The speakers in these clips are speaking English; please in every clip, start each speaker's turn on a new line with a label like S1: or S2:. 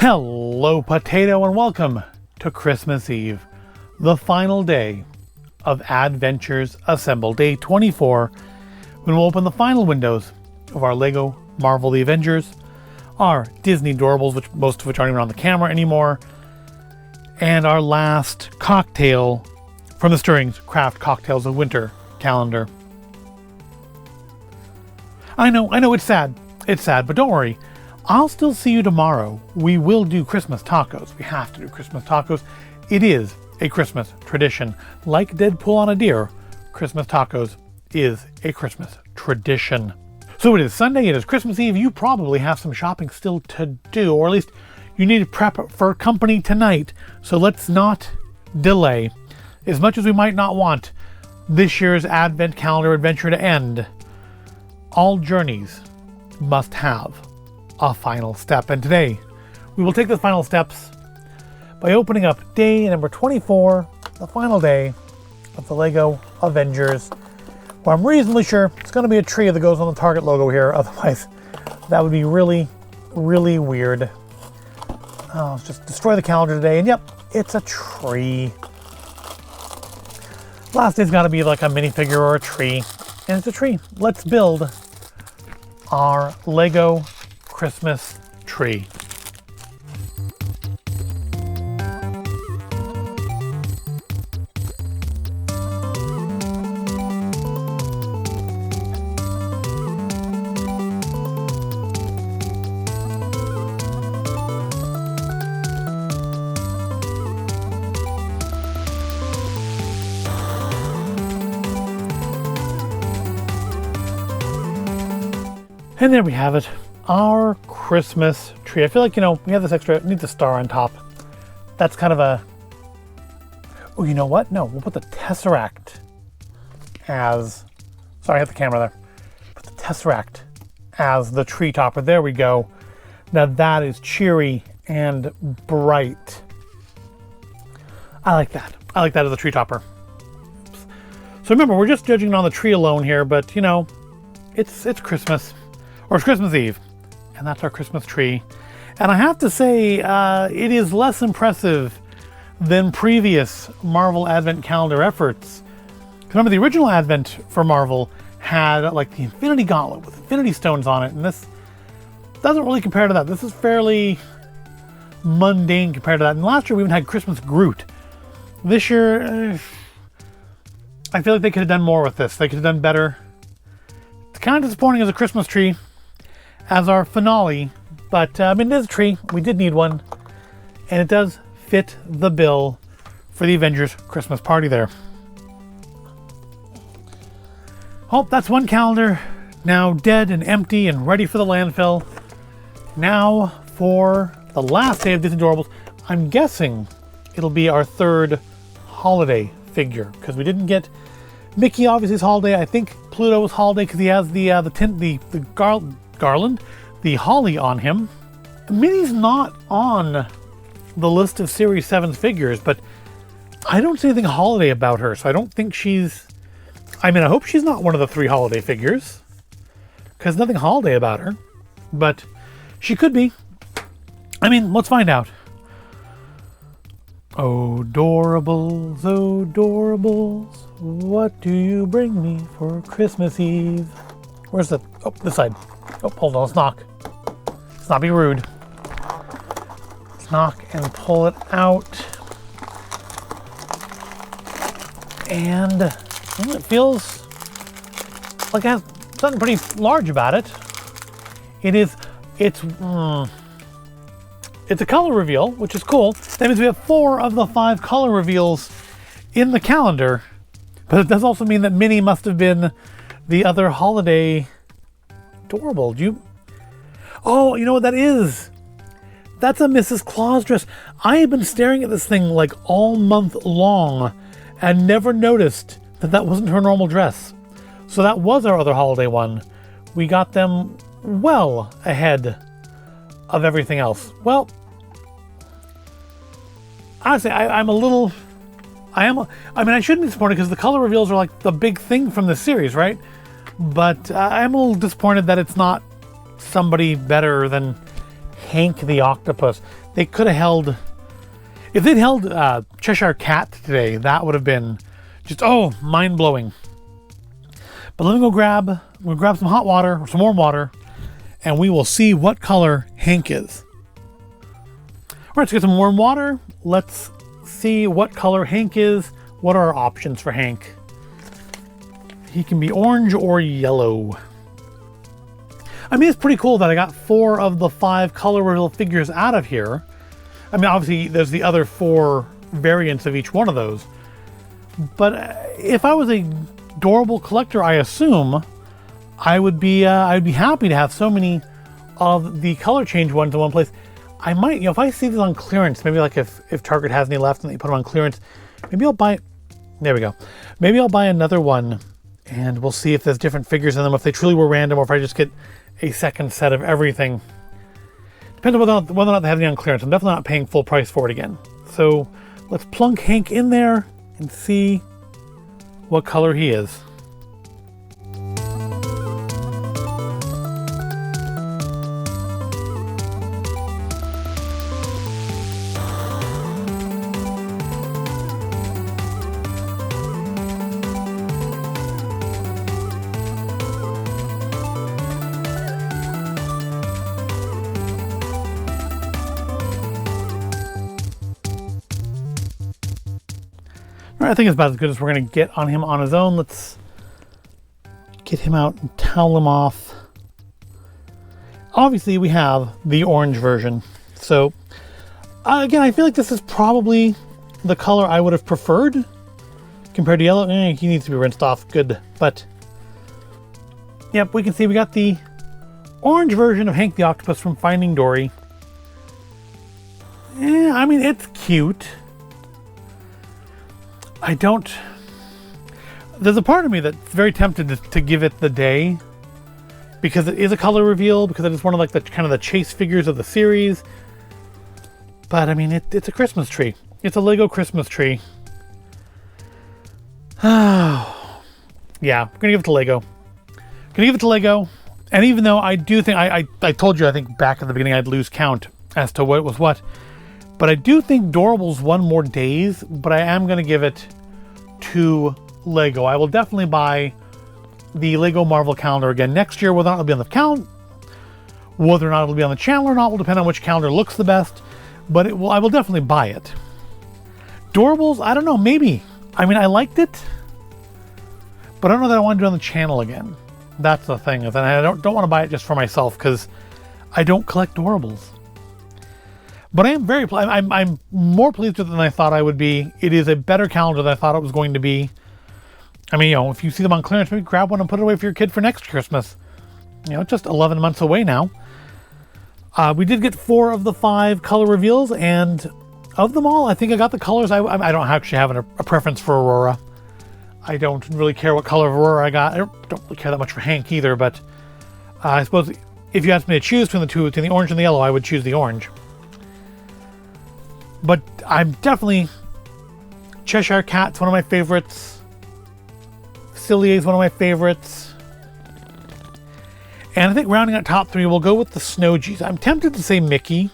S1: Hello, potato, and welcome to Christmas Eve, the final day of Advent-gers Assemble, day 24, when we'll open the final windows of our LEGO Marvel Avengers, our Disney Doorables, most of which aren't even on the camera anymore, and our last cocktail from the Stirrings Craft Cocktails of Winter calendar. I know, it's sad, but don't worry. I'll still see you tomorrow. We will do Christmas tacos. We have to do Christmas tacos. It is a Christmas tradition. Like Deadpool on a deer, Christmas tacos is a Christmas tradition. So it is Sunday, it is Christmas Eve. You probably have some shopping still to do, or at least you need to prep for company tonight. So let's not delay. As much as we might not want this year's Advent calendar adventure to end, all journeys must have a final step. And today, we will take the final steps by opening up day number 24, the final day of the LEGO Avengers, where I'm reasonably sure it's going to be a tree that goes on the Target logo here. Otherwise, that would be really, really weird. Let's just destroy the calendar today. And yep, it's a tree. Last day's got to be like a minifigure or a tree. And it's a tree. Let's build our LEGO Christmas tree. And there we have it, our Christmas tree. I feel like, we have this extra, it needs a star on top. That's kind of a, oh, you know what? No, we'll put the Tesseract as, sorry, I hit the camera there. Put the Tesseract as the tree topper. There we go. Now that is cheery and bright. I like that. I like that as a tree topper. Oops. So remember, we're just judging on the tree alone here, but it's Christmas. Or it's Christmas Eve, and that's our Christmas tree. And I have to say, it is less impressive than previous Marvel Advent calendar efforts. Remember, the original Advent for Marvel had like the Infinity Gauntlet with Infinity Stones on it, and this doesn't really compare to that. This is fairly mundane compared to that. And last year we even had Christmas Groot. This year, I feel like they could have done more with this. They could have done better. It's kind of disappointing as a Christmas tree, as our finale, but it is a tree. We did need one, and it does fit the bill for the Avengers Christmas party there. Oh, that's one calendar now dead and empty and ready for the landfill. Now for the last day of Disney Doorables. I'm guessing it'll be our third holiday figure, because we didn't get Mickey, obviously, is holiday. I think Pluto's holiday because he has the garland, the holly on him. Minnie's not on the list of Series 7's figures, but I don't see anything holiday about her, so I don't think she's... I hope she's not one of the 3 holiday figures, because nothing holiday about her, but she could be. Let's find out. Oh, Doorables, what do you bring me for Christmas Eve? Where's the... Oh, this side. Oh, hold on, let's knock. Let's not be rude. Let's knock and pull it out. And it feels like it has something pretty large about it. It's a color reveal, which is cool. That means we have 4 of the 5 color reveals in the calendar. But it does also mean that Minnie must have been the other holiday Doorable. Oh, you know what that is? That's a Mrs. Claus dress. I have been staring at this thing like all month long and never noticed that that wasn't her normal dress. So that was our other holiday one. We got them well ahead of everything else. Well, honestly, I'm a little... I shouldn't be disappointed because the color reveals are like the big thing from the series, right? But I'm a little disappointed that it's not somebody better than Hank the Octopus. They could have held, if they'd held Cheshire Cat today, that would have been just, oh, mind-blowing. But let me go grab some hot water, or some warm water, and we will see what color Hank is. All right, let's get some warm water. Let's see what color Hank is. What are our options for Hank? He can be orange or yellow. I mean, it's pretty cool that I got 4 of the 5 color reveal figures out of here. I mean, obviously, there's the other 4 variants of each one of those. But if I was a Doorables collector, I assume I would be I'd be happy to have so many of the color change ones in one place. I might, if I see these on clearance, maybe like if Target has any left and they put them on clearance, maybe I'll buy. There we go. Maybe I'll buy another one, and we'll see if there's different figures in them, if they truly were random, or if I just get a second set of everything. Depends on whether or not they have any on clearance. I'm definitely not paying full price for it again. So let's plunk Hank in there and see what color he is. I think it's about as good as we're going to get on him on his own. Let's get him out and towel him off. Obviously, we have the orange version. So, again, I feel like this is probably the color I would have preferred compared to yellow. He needs to be rinsed off. Good. But, yep, we can see we got the orange version of Hank the Octopus from Finding Dory. I mean, it's cute. There's a part of me that's very tempted to give it the day because it is a color reveal, because it is one of like the kind of the chase figures of the series. But I mean, it's a Christmas tree. It's a Lego Christmas tree. Oh, yeah, I'm gonna give it to Lego. And even though I do think I told you, I think back at the beginning I'd lose count as to what was what. But I do think Doorables won more days, but I am going to give it to LEGO. I will definitely buy the LEGO Marvel calendar again next year. Whether or not it'll be on the count, whether or not it'll be on the channel or not, will depend on which calendar looks the best. But I will definitely buy it. Doorables, I don't know, maybe. I mean, I liked it, but I don't know that I want to do it on the channel again. That's the thing, and I don't want to buy it just for myself because I don't collect Doorables. But I am I'm more pleased with it than I thought I would be. It is a better calendar than I thought it was going to be. I mean, if you see them on clearance, maybe grab one and put it away for your kid for next Christmas. It's just 11 months away now. We did get 4 of the 5 color reveals, and of them all, I think I got the colors. I don't actually have a preference for Aurora. I don't really care what color of Aurora I got. I don't really care that much for Hank either, but I suppose if you asked me to choose between the two, between the orange and the yellow, I would choose the orange. But I'm definitely, Cheshire Cat's one of my favorites. Cilier's one of my favorites. And I think rounding out top 3, we'll go with the Snow Geese. I'm tempted to say Mickey,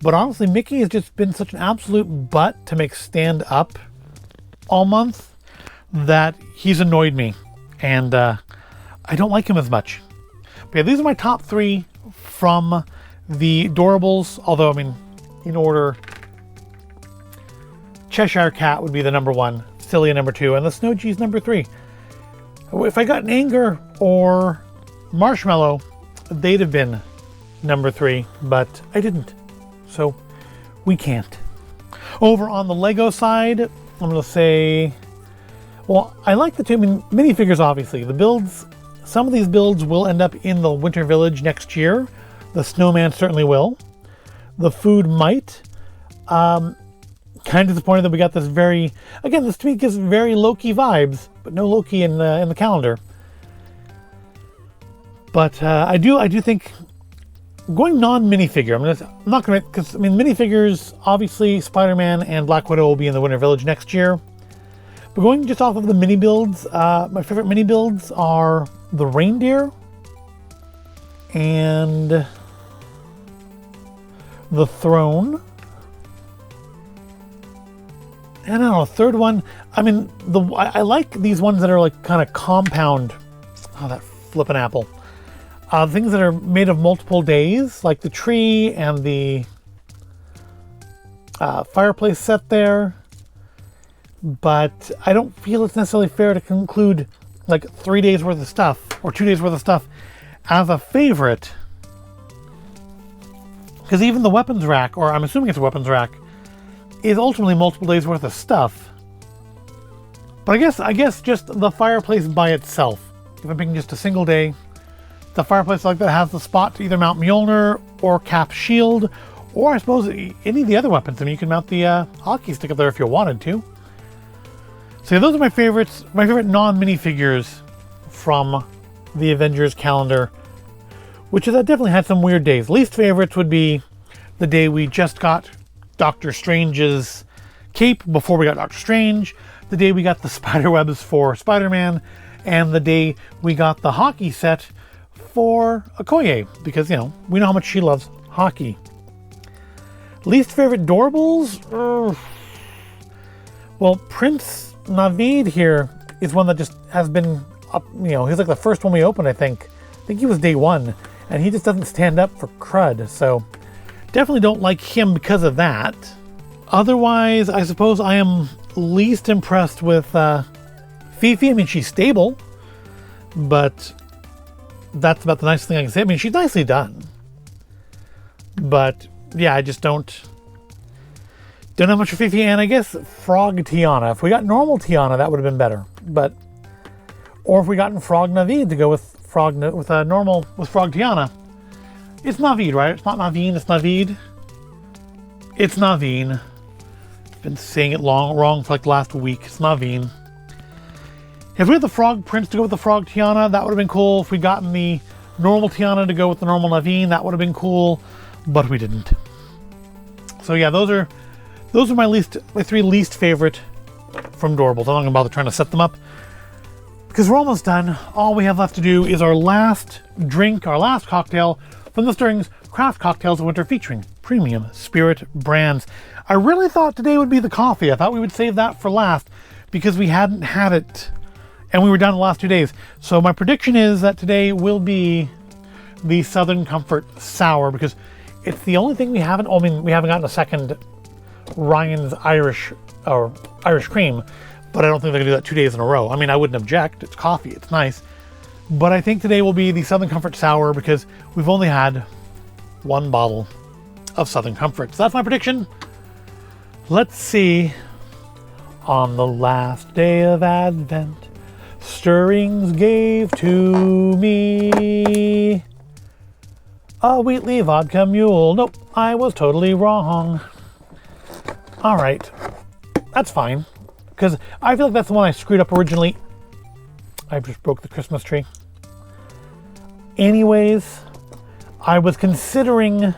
S1: but honestly, Mickey has just been such an absolute butt to make stand up all month that he's annoyed me. And I don't like him as much. But yeah, these are my top 3 from the Doorables. Although, I mean, in order, Cheshire Cat would be the number 1, Cilia number 2, and the Snow Geese number 3. If I got an Anger or Marshmallow, they'd have been number 3, but I didn't. So we can't. Over on the Lego side, I'm going to say, well, I like the 2 minifigures, obviously. The builds, some of these builds will end up in the Winter Village next year. The Snowman certainly will. The food might. Kind of disappointed that we got this this to me gives very Loki vibes, but no Loki in the calendar. But I do think going non-minifigure, I'm not going to, because minifigures, obviously Spider-Man and Black Widow will be in the Winter Village next year. But going just off of the mini builds, my favorite mini builds are the reindeer and the throne. And I don't know, third one, I mean, I like these ones that are like kind of compound. Oh, that flippin' apple. Things that are made of multiple days, like the tree and the fireplace set there. But I don't feel it's necessarily fair to conclude like 3 days worth of stuff or 2 days worth of stuff as a favorite. Because even the weapons rack, or I'm assuming it's a weapons rack, is ultimately multiple days worth of stuff. But I guess just the fireplace by itself, if I'm picking just a single day, the fireplace like that has the spot to either mount Mjolnir or Cap's shield, or I suppose any of the other weapons. I mean, you can mount the hockey stick up there if you wanted to. So yeah, those are my favorites, my favorite non-minifigures from the Avengers calendar, which is, definitely had some weird days. Least favorites would be the day we just got Doctor Strange's cape before we got Doctor Strange, the day we got the spider webs for Spider-Man, and the day we got the hockey set for Okoye, because, you know, we know how much she loves hockey. Least favorite Doorables? Well, Prince Navid here is one that just has been up, you know, he's like the first one we opened, I think. I think he was day one, and he just doesn't stand up for crud, so definitely don't like him because of that. Otherwise, I suppose I am least impressed with Fifi. I mean, she's stable, but that's about the nicest thing I can say. I mean, she's nicely done. But yeah, I just don't have much for Fifi, and I guess Frog Tiana. If we got normal Tiana, that would have been better. But or if we gotten Frog Navid to go with Frog Tiana. It's Navid, right? It's not Naveen, it's Navid. It's Naveen. I've been saying it wrong for like the last week. It's Naveen. If we had the Frog Prince to go with the Frog Tiana, that would have been cool. If we'd gotten the normal Tiana to go with the normal Naveen, that would have been cool. But we didn't. So yeah, those are my three least favorite from Doorables. I'm not gonna bother trying to set them up because we're almost done. All we have left to do is our last drink, our last cocktail from the Stirring's Craft Cocktails of Winter, featuring premium spirit brands. I really thought today would be the coffee. I thought we would save that for last because we hadn't had it and we were down the last 2 days. So my prediction is that today will be the Southern Comfort Sour, because it's the only thing we haven't, I mean, we haven't gotten a second Ryan's Irish cream, but I don't think they're gonna do that 2 days in a row. I mean, I wouldn't object. It's coffee, it's nice. But I think today will be the Southern Comfort Sour because we've only had one bottle of Southern Comfort. So that's my prediction. Let's see. On the last day of Advent, Stirrings gave to me a Wheatley vodka mule. Nope, I was totally wrong. All right, that's fine, because I feel like that's the one I screwed up originally. I just broke the Christmas tree. Anyways, I was considering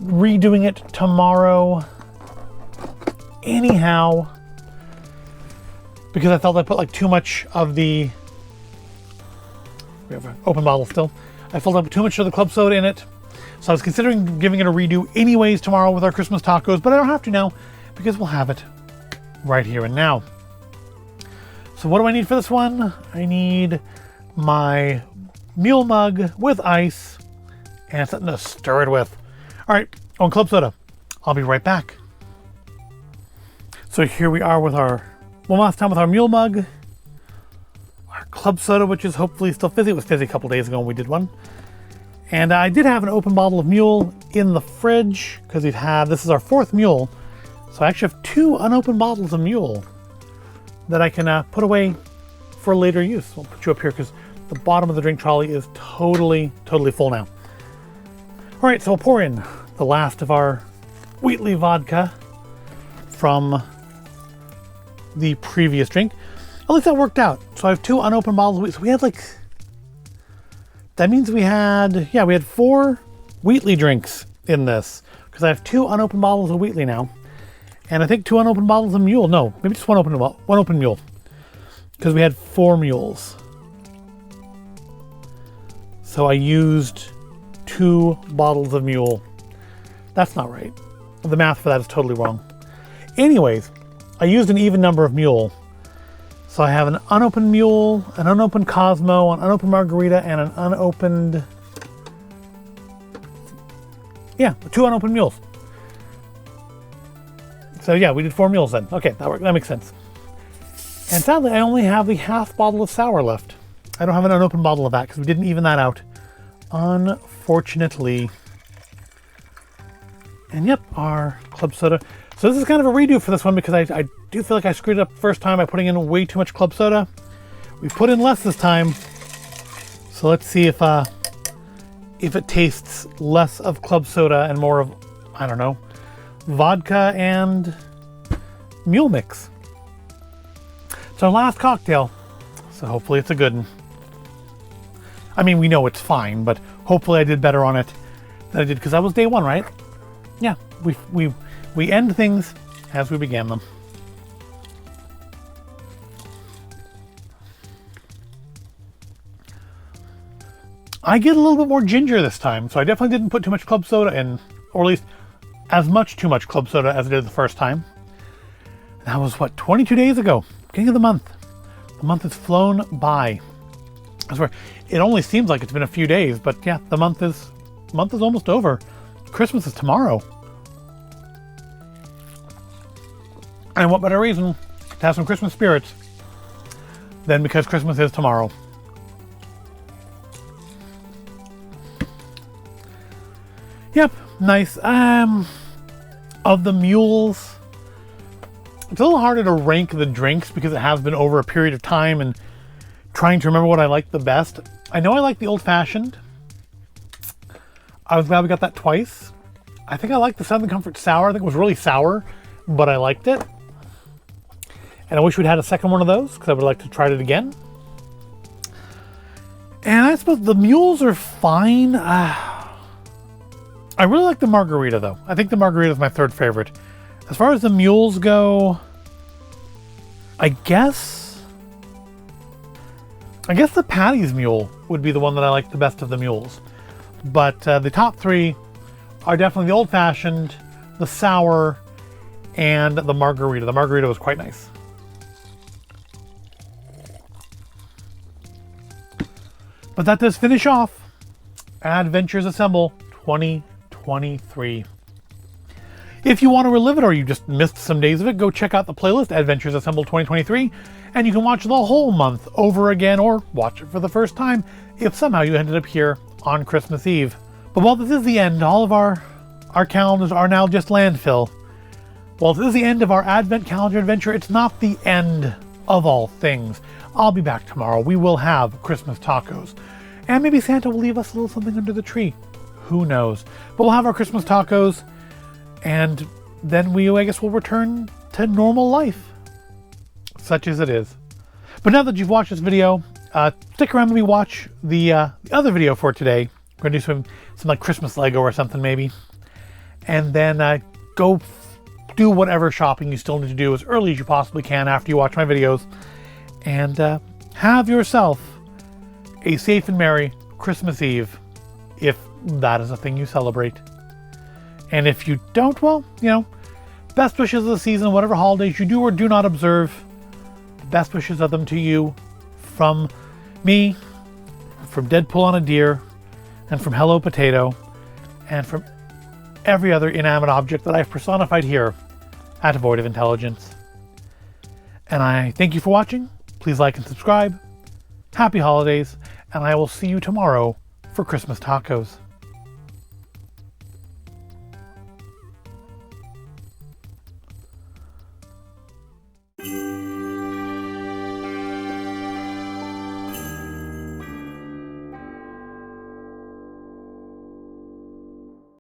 S1: redoing it tomorrow anyhow, because I felt I put like too much of the, we have an open bottle still, I felt I put too much of the club soda in it. So I was considering giving it a redo anyways tomorrow with our Christmas tacos, but I don't have to now because we'll have it right here and now. So what do I need for this one? I need my mule mug with ice and something to stir it with. All right, on club soda. I'll be right back. So here we are with one last time with our mule mug, our club soda, which is hopefully still fizzy. It was fizzy a couple days ago when we did one. And I did have an open bottle of mule in the fridge because this is our fourth mule. So I actually have 2 unopened bottles of mule that I can put away for later use. I'll put you up here because the bottom of the drink trolley is totally full now. All right, so we'll pour in the last of our Wheatley vodka from the previous drink. At least that worked out. So I have 2 unopened bottles of Wheatley. So we had that means we had 4 Wheatley drinks in this, because I have 2 unopened bottles of Wheatley now. And I think 2 unopened bottles of mule. No, maybe just one open mule. Because we had 4 mules. So I used 2 bottles of mule That's not right. The math for that is totally wrong. Anyways, I used an even number of mule. So I have an unopened mule, an unopened Cosmo, an unopened Margarita, and an unopened... Yeah, 2 unopened mules. So yeah, we did 4 mules then. Okay, that makes sense. And sadly, I only have the half bottle of sour left. I don't have an unopened bottle of that because we didn't even that out. Unfortunately. And yep, our club soda. So this is kind of a redo for this one because I do feel like I screwed up first time by putting in way too much club soda. We put in less this time. So let's see if it tastes less of club soda and more of, I don't know, vodka and mule mix. It's our last cocktail, so hopefully it's a good one. I mean, we know it's fine, but hopefully I did better on it than I did because that was day 1, right? Yeah, we end things as we began them. I get a little bit more ginger this time, so I definitely didn't put too much club soda in, or at least as much too much club soda as I did the first time. That was what, 22 days ago, beginning of the month. The month has flown by. I swear, it only seems like it's been a few days, but yeah, the month is almost over. Christmas is tomorrow. And what better reason to have some Christmas spirits than because Christmas is tomorrow. Yep, nice. Of the mules, it's a little harder to rank the drinks because it has been over a period of time and trying to remember what I like the best. I know I like the old fashioned. I was glad we got that twice. I think I like the Southern Comfort sour. I think it was really sour, but I liked it. And I wish we'd had a second one of those because I would like to try it again. And I suppose the mules are fine. I really like the margarita though. I think the margarita is my 3rd favorite. As far as the mules go, I guess the Patty's mule would be the one that I like the best of the mules. But the top 3 are definitely the old fashioned, the sour, and the margarita. The margarita was quite nice. But that does finish off Advent-gers Assemble 2023. If you want to relive it or you just missed some days of it, go check out the playlist Advent-gers Assemble 2023 and you can watch the whole month over again or watch it for the first time if somehow you ended up here on Christmas Eve. But while this is the end, all of our calendars are now just landfill. While this is the end of our Advent calendar adventure, it's not the end of all things. I'll be back tomorrow. We will have Christmas tacos. And maybe Santa will leave us a little something under the tree. Who knows? But we'll have our Christmas tacos and then I guess we'll return to normal life. Such as it is. But now that you've watched this video, stick around and maybe watch the other video for today. We're going to do some like Christmas Lego or something maybe. And then go do whatever shopping you still need to do as early as you possibly can after you watch my videos. And have yourself a safe and merry Christmas Eve, if that is a thing you celebrate. And if you don't, well, best wishes of the season, whatever holidays you do or do not observe, best wishes of them to you from me, from Deadpool on a deer, and from Hello Potato, and from every other inanimate object that I've personified here at Void of Intelligence. And I thank you for watching. Please like and subscribe. Happy holidays, and I will see you tomorrow for Christmas tacos.